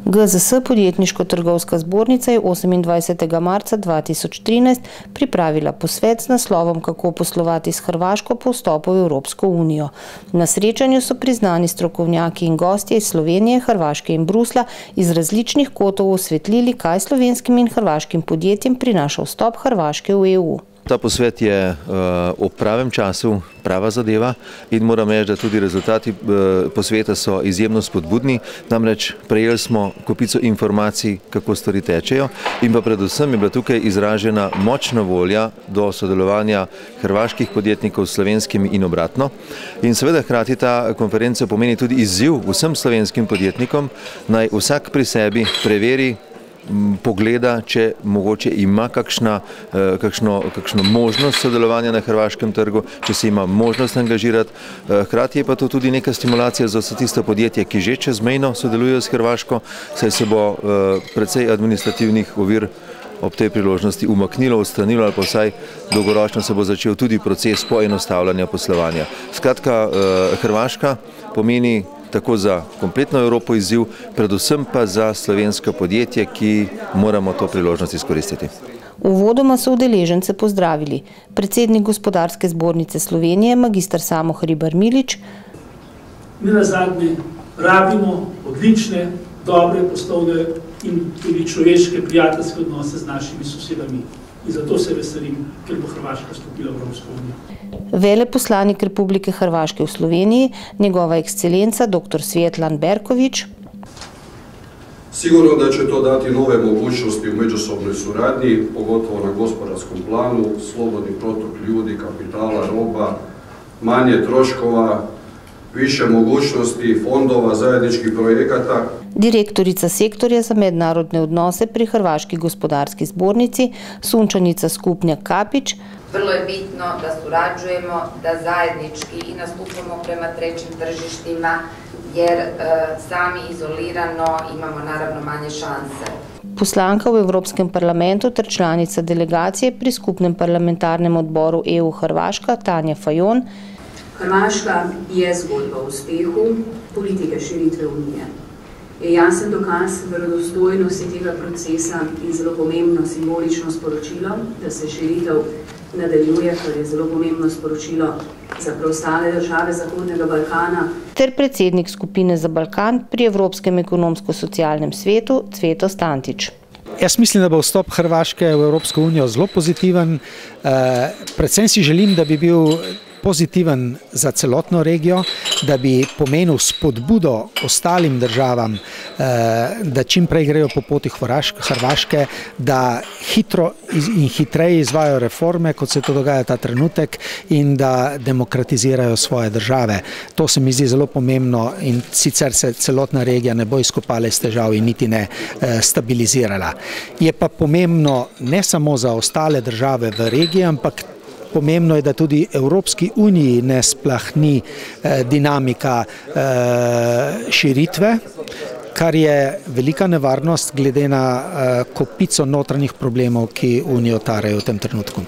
GZS Podjetniško-trgovska zbornica je 28. marca 2013 pripravila posvet z naslovom Kako poslovati s Hrvaško po vstopu v Evropsko unijo. Na srečanju so priznani strokovnjaki in gostje iz Slovenije, Hrvaške in Bruslja iz različnih kotov osvetlili, kaj slovenskim in hrvaškim podjetjem prinaša vstop Hrvaške v EU. Ta posvet je ob pravem času prava zadeva in moram reči, da tudi rezultati posveta so izjemno spodbudni. Namreč prejeli smo kopico informacij, kako stvari tečejo, in pa predvsem je bila tukaj izražena močna volja do sodelovanja hrvaških podjetnikov s slovenskimi in obratno. In seveda hkrati ta konferenca pomeni tudi izziv vsem slovenskim podjetnikom, naj vsak pri sebi preveri, pogleda, če mogoče ima kakšno možnost sodelovanja na hrvaškem trgu, če se ima možnost angažirati. Hkrati je pa to tudi neka stimulacija za vse tisto podjetje, ki že čezmejno sodelujejo s Hrvaško, saj se bo precej administrativnih ovir ob tej priložnosti umaknilo, odstranilo ali pa vsaj dolgoročno se bo začel tudi proces poenostavljanja poslovanja. Skratka, Hrvaška pomeni tako za kompletno Evropo izziv, predvsem pa za slovensko podjetje, ki moramo to priložnost izkoristiti. Uvodoma so udeležence pozdravili predsednik Gospodarske zbornice Slovenije, magister Samo Hribar Milič. Mi nazadnje rabimo odlične, dobre poslovne in tudi človeške, prijateljske odnose z našimi sosedami. In zato se veselim, ker bo Hrvaška vstopila v Evropsko unijo. Veleposlanik Republike Hrvaške v Sloveniji, njegova ekscelenca dr. Svjetlan Berković. Sigurno da će to dati nove mogućnosti u međusobnoj suradnji, pogotovo na gospodarskom planu, slobodni protok ljudi, kapitala, roba, manje troškova, više mogućnosti fondova, zajedničkih projekata. Direktorica sektorja za mednarodne odnose pri Hrvaški gospodarski zbornici, Sunčanica Skupnjak-Kapić. Vrlo je bitno da surađujemo, da zajednički i nastupamo prema trećim tržištima, jer sami izolirano imamo naravno manje šanse. Poslanka v Evropskem parlamentu ter članica delegacije pri skupnem parlamentarnem odboru EU Hrvaška Tanja Fajon. Hrvaška je zgodba o uspehu politike širitve Unije. Je jasen dokaz verodostojnosti tega procesa in zelo pomembno simbolično sporočilo, da se širitev nadaljuje, kar je zelo pomembno sporočilo za preostale države Zahodnega Balkana. Ter predsednik skupine za Balkan pri Evropskem ekonomsko-socialnem svetu Cveto Stantič. Jaz mislim, da bo vstop Hrvaške v Evropsko unijo zelo pozitiven. Predvsem si želim, da bi bil pozitiven za celotno regijo, da bi pomenil spodbudo ostalim državam, da čim prej grejo po poti Hrvaške, da hitro in hitreje izvajajo reforme, kot se to dogaja ta trenutek, in da demokratizirajo svoje države. To se mi zdi zelo pomembno in sicer se celotna regija ne bo izkopala iz težav in niti ne stabilizirala. Je pa pomembno ne samo za ostale države v regiji, ampak pomembno je, da tudi Evropski uniji ne splahni dinamika širitve, kar je velika nevarnost glede na kopico notranjih problemov, ki Unijo tarejo v tem trenutku.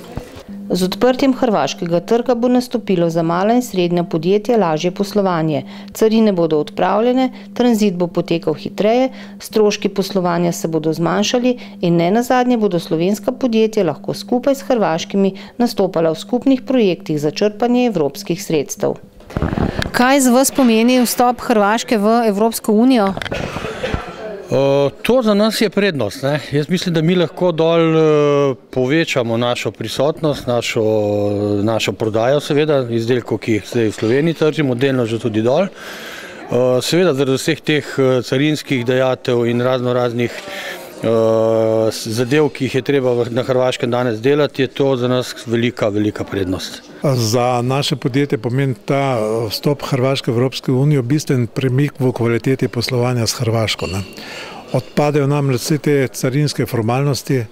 Z odprtjem hrvaškega trga bo nastopilo za mala in srednja podjetja lažje poslovanje. Carine bodo odpravljene, tranzit bo potekal hitreje, stroški poslovanja se bodo zmanjšali in nenazadnje bodo slovenska podjetja lahko skupaj s hrvaškimi nastopala v skupnih projektih za črpanje evropskih sredstev. Kaj za vas pomeni vstop Hrvaške v Evropsko unijo? To za nas je prednost. Jaz mislim, da mi lahko dol povečamo našo prisotnost, našo prodajo, seveda, izdelkov, ki jih zdaj v Sloveniji tržimo, delno že tudi dol. Seveda, zaradi vseh teh carinskih dajatev in raznih zadev, ki jih je treba na Hrvaškem danes delati, je to za nas velika prednost. Za naše podjetje pomeni ta vstop Hrvaške v Evropsko unijo bistven premik v kvaliteti poslovanja s Hrvaško. Odpadejo nam vse te carinske formalnosti,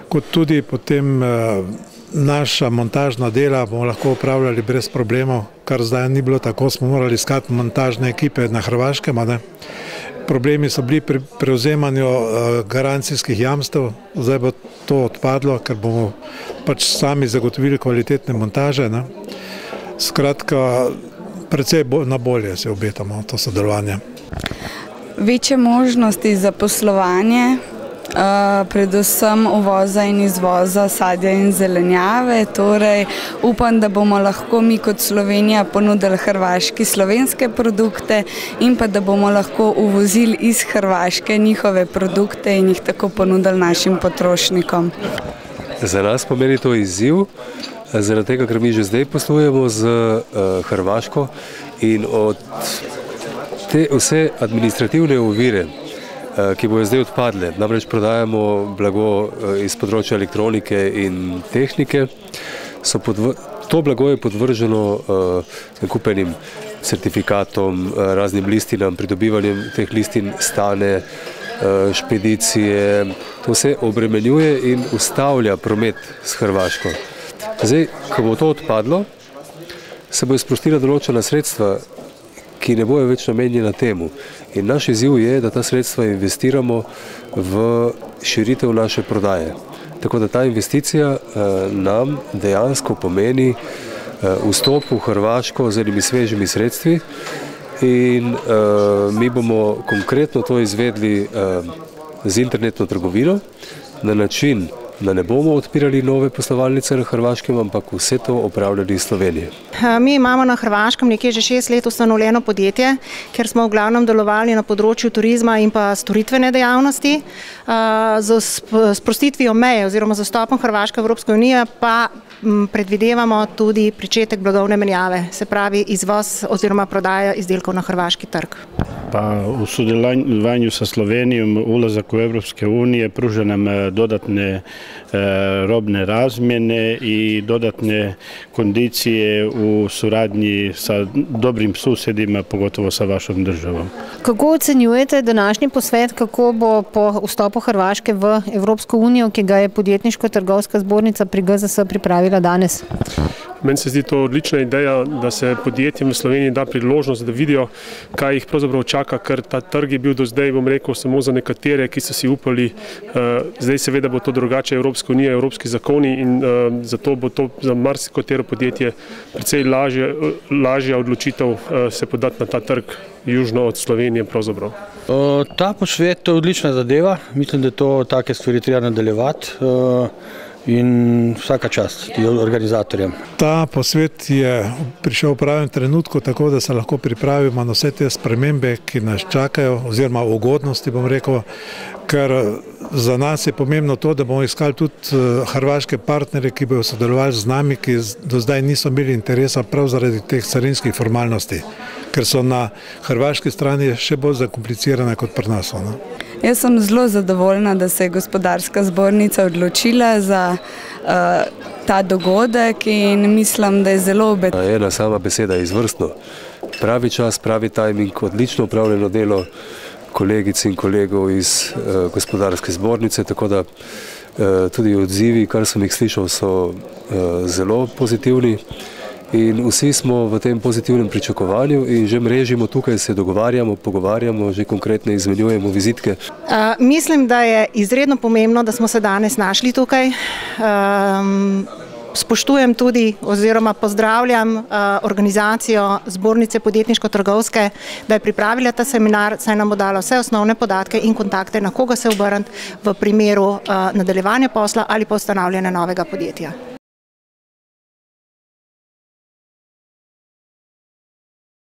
kot tudi potem naša montažna dela bomo lahko upravljali brez problemov, kar zdaj ni bilo tako, smo morali iskati montažne ekipe na Hrvaškem. Problemi so bili pri prevzemanju garancijskih jamstev, zdaj bo to odpadlo, ker bomo pač sami zagotovili kvalitetne montaže. Skratka, precej na bolje se obetamo to sodelovanje. Večje možnosti za poslovanje, predvsem uvoza in izvoza sadja in zelenjave, torej upam, da bomo lahko mi kot Slovenija ponudili Hrvaški slovenske produkte in pa da bomo lahko uvozili iz Hrvaške njihove produkte in jih tako ponudili našim potrošnikom. Za nas pomeni to izziv, zaradi tega, ker mi že zdaj poslujemo z Hrvaško in od te vse administrativne ovire, ki bojo zdaj odpadle, namreč prodajamo blago iz področja elektronike in tehnike, to blago je podvrženo nakupenim certifikatom, raznim listinam, pridobivanjem teh listin stane, špedicije, to vse obremenjuje in ustavlja promet s Hrvaško. Zdaj, ko bo to odpadlo, se bo sprostila določena sredstva, ki ne bojo več namenjena temu. In naš izziv je, da ta sredstva investiramo v širitev naše prodaje. Tako da ta investicija nam dejansko pomeni vstop v Hrvaško z enimi svežimi sredstvi in mi bomo konkretno to izvedli z internetno trgovino na način, da ne bomo odpirali nove poslovalnice na Hrvaškem, ampak vse to opravljali iz Slovenije. Mi imamo na Hrvaškem nekje že 6 let ustanovljeno podjetje, ker smo v glavnem delovali na področju turizma in pa storitvene dejavnosti. Z sprostitvijo meje oziroma z vstopom Hrvaške v Evropsko unijo pa predvidevamo tudi pričetek blagovne menjave, se pravi izvoz oziroma prodaja izdelkov na hrvaški trg. Pa u sudjelovanju sa Slovenijom ulazak u Evropske unije pruža nam dodatne robne razmjene i dodatne kondicije u suradnji sa dobrim susjedima, pogotovo sa vašom državom. Kako ocenjujete današnji posvet, kako bo po vstopu Hrvaške v Evropsko unijo, ki ga je Podjetniško-trgovska zbornica pri GZS pripravila danes? Meni se zdi to odlična ideja, da se podjetjem v Sloveniji da priložnost, da vidijo, kaj jih pravzaprav čaka, ker ta trg je bil do zdaj, bom rekel, samo za nekatere, ki so si upali. Zdaj seveda bo to drugače, Evropska unija, evropski zakoni in zato bo to za marsikatero podjetje precej lažja odločitev se podati na ta trg južno od Slovenije pravzaprav. Ta posvet je odlična zadeva, mislim, da to take stvari treba nadaljevati. In vsaka čast organizatorjem. Ta posvet je prišel v pravem trenutku, tako da se lahko pripravimo na vse te spremembe, ki nas čakajo, oziroma ugodnosti, bom rekel, ker za nas je pomembno to, da bomo iskali tudi hrvaške partnere, ki bodo sodelovali z nami, ki do zdaj niso imeli interesa prav zaradi teh carinskih formalnosti, ker so na hrvaški strani še bolj zakomplicirane kot pri nas. Jaz sem zelo zadovoljna, da se je gospodarska zbornica odločila za ta dogodek in mislim, da je zelo obetavno. Ena sama beseda je izvrstno. Pravi čas, pravi tajming, odlično upravljeno delo kolegic in kolegov iz gospodarske zbornice, tako da tudi odzivi, kar sem jih slišal, so zelo pozitivni. In vsi smo v tem pozitivnem pričakovanju in že mrežimo tukaj, se dogovarjamo, pogovarjamo, že konkretno izmenjujemo vizitke. Mislim, da je izredno pomembno, da smo se danes našli tukaj. Spoštujem tudi oziroma pozdravljam organizacijo Zbornice podjetniško-trgovske, da je pripravila ta seminar, saj nam bo dala vse osnovne podatke in kontakte, na koga se obrniti v primeru nadaljevanja posla ali pa ustanavljanja novega podjetja.